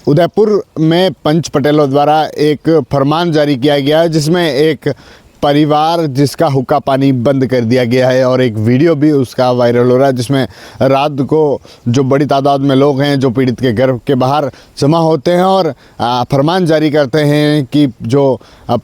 उदयपुर में पंच पटेलों द्वारा एक फरमान जारी किया गया है जिसमें एक परिवार जिसका हुक्का पानी बंद कर दिया गया है और एक वीडियो भी उसका वायरल हो रहा है जिसमें रात को जो बड़ी तादाद में लोग हैं जो पीड़ित के घर के बाहर जमा होते हैं और फरमान जारी करते हैं कि जो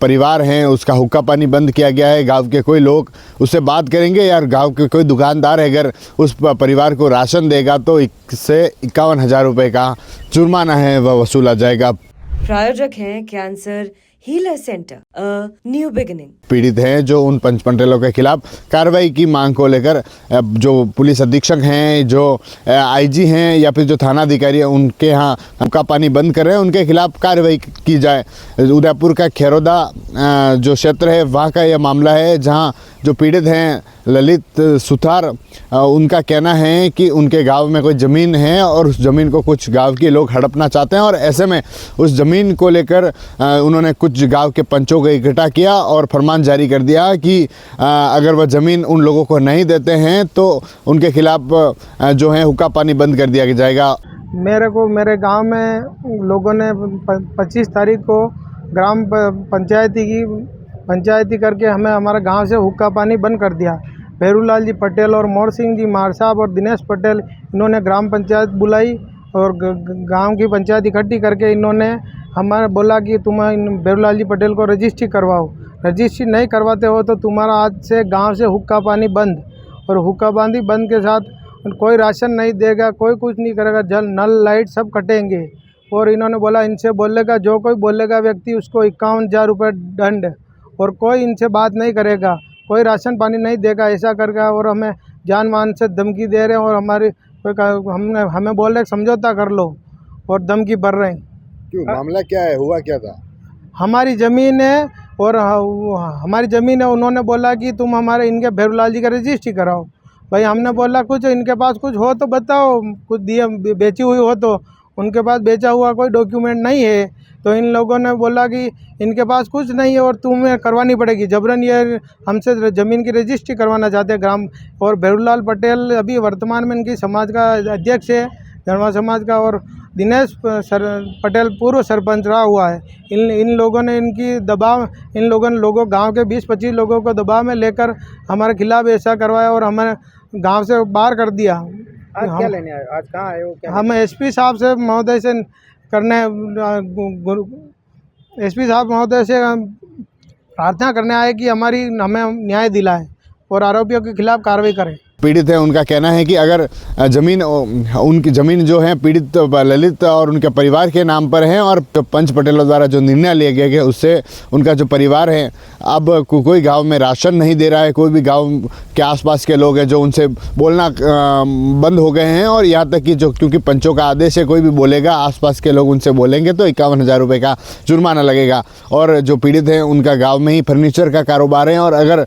परिवार हैं उसका हुक्का पानी बंद किया गया है। गांव के कोई लोग उससे बात करेंगे या गांव के कोई दुकानदार है अगर उस परिवार को राशन देगा तो इससे 51,000 रुपये का जुर्माना है वह वसूला जाएगा। प्रायोजक हैं cancer healer centre a new beginning. पीड़ित हैं जो उन पंच पटेलों के खिलाफ कार्रवाई की मांग को लेकर जो पुलिस अधीक्षक हैं, जो आईजी हैं या फिर जो थाना अधिकारी है उनके यहाँ हुक्का पानी बंद कर रहे हैं, उनके खिलाफ कार्रवाई की जाए। उदयपुर का खेरोदा जो क्षेत्र है वहाँ का यह मामला है जहाँ जो पीड़ित हैं ललित सुथार, उनका कहना है कि उनके गांव में कोई ज़मीन है और उस ज़मीन को कुछ गांव के लोग हड़पना चाहते हैं और ऐसे में उस ज़मीन को लेकर उन्होंने कुछ गांव के पंचों को इकट्ठा किया और फरमान जारी कर दिया कि अगर वह ज़मीन उन लोगों को नहीं देते हैं तो उनके खिलाफ जो है हुक्का पानी बंद कर दिया जाएगा। मेरे गांव में लोगों ने 25 तारीख को ग्राम पंचायती करके हमें हमारे गांव से हुक्का पानी बंद कर दिया। भैरूलाल जी पटेल और मोर सिंह जी मार साहब और दिनेश पटेल, इन्होंने ग्राम पंचायत बुलाई और गांव की पंचायत इकट्ठी करके इन्होंने हमारे बोला कि तुम भैरूलाल जी पटेल को रजिस्ट्री करवाओ, रजिस्ट्री नहीं करवाते हो तो तुम्हारा आज से गांव से हुक्का पानी बंद। और हुक्का पानी बंद के साथ कोई राशन नहीं देगा, कोई कुछ नहीं करेगा, जल नल लाइट सब कटेंगे। और इन्होंने बोला इनसे बोलेगा, जो कोई बोलेगा व्यक्ति उसको 51,000 रुपये दंड, और कोई इनसे बात नहीं करेगा, कोई राशन पानी नहीं देगा, ऐसा करके और हमें जान मान से धमकी दे रहे हैं और हमें बोल रहे समझौता कर लो और धमकी भर रहे हैं। क्यों, मामला क्या है, हुआ क्या था? हमारी ज़मीन है और हमारी ज़मीन है, उन्होंने बोला कि तुम हमारे इनके भैरूलाल जी का रजिस्ट्री कराओ। भाई हमने बोला कुछ इनके पास कुछ हो तो बताओ, कुछ दिए बेची हुई हो तो। उनके पास बेचा हुआ कोई डॉक्यूमेंट नहीं है, तो इन लोगों ने बोला कि इनके पास कुछ नहीं है और तुम्हें करवानी पड़ेगी जबरन। ये हमसे ज़मीन की रजिस्ट्री करवाना चाहते हैं ग्राम। और भैरूलाल पटेल अभी वर्तमान में इनकी समाज का अध्यक्ष है, धर्मा समाज का, और दिनेश पटेल पूर्व सरपंच रहा हुआ है। इन लोगों ने लोगों गांव के 20-25 लोगों को दबाव में लेकर हमारे खिलाफ ऐसा करवाया और हमें गांव से बाहर कर दिया। आज क्या लेने आए, आज कहाँ आए हो? क्या हम एसपी साहब से महोदय से प्रार्थना करने आए कि हमें न्याय दिलाए और आरोपियों के खिलाफ कार्रवाई करें। पीड़ित है उनका कहना है कि अगर उनकी ज़मीन जो है पीड़ित ललित और उनके परिवार के नाम पर है और पंच पटेलों द्वारा जो निर्णय लिया गया है उससे उनका जो परिवार है अब कोई गांव में राशन नहीं दे रहा है, कोई भी गांव के आसपास के लोग हैं जो उनसे बोलना बंद हो गए हैं और यहाँ तक कि जो क्योंकि पंचों का आदेश है कोई भी बोलेगा आसपास के लोग उनसे बोलेंगे तो 51,000 रुपये का जुर्माना लगेगा। और जो पीड़ित हैं उनका गाँव में ही फर्नीचर का कारोबार है और अगर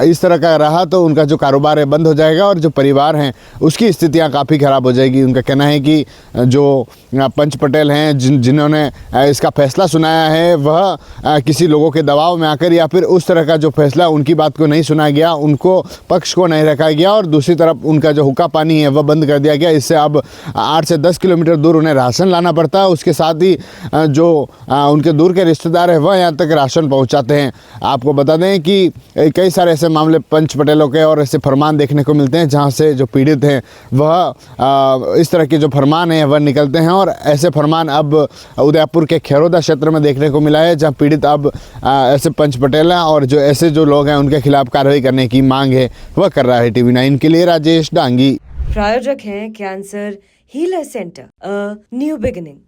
इस तरह का रहा तो उनका जो कारोबार बंद हो जाएगा और जो परिवार हैं उसकी स्थितियां काफ़ी ख़राब हो जाएगी। उनका कहना है कि जो पंच पटेल हैं जिन्होंने इसका फैसला सुनाया है वह किसी लोगों के दबाव में आकर या फिर उस तरह का जो फैसला उनकी बात को नहीं सुना गया, उनको पक्ष को नहीं रखा गया और दूसरी तरफ उनका जो हुक्का पानी है वह बंद कर दिया गया। इससे अब 8 से 10 किलोमीटर दूर उन्हें राशन लाना पड़ता है। उसके साथ ही जो उनके दूर के रिश्तेदार हैं वह यहाँ तक राशन पहुँचाते हैं। आपको बता दें कि कई सारे ऐसे मामले पंच पटेलों के और ऐसे फरमान देखने को मिलते हैं जहां से जो पीड़ित हैं वह इस तरह के जो फरमान हैं वह निकलते हैं और ऐसे फरमान अब उदयपुर के खेरोदा क्षेत्र में देखने को मिला है जहां पीड़ित अब ऐसे पंच पटेल हैं और जो ऐसे जो लोग हैं उनके खिलाफ कार्रवाई करने की मांग है वह कर रहा है। TV9 के लिए राजेश डांगी। प्रायोजक हैं cancer healer centre a new beginning.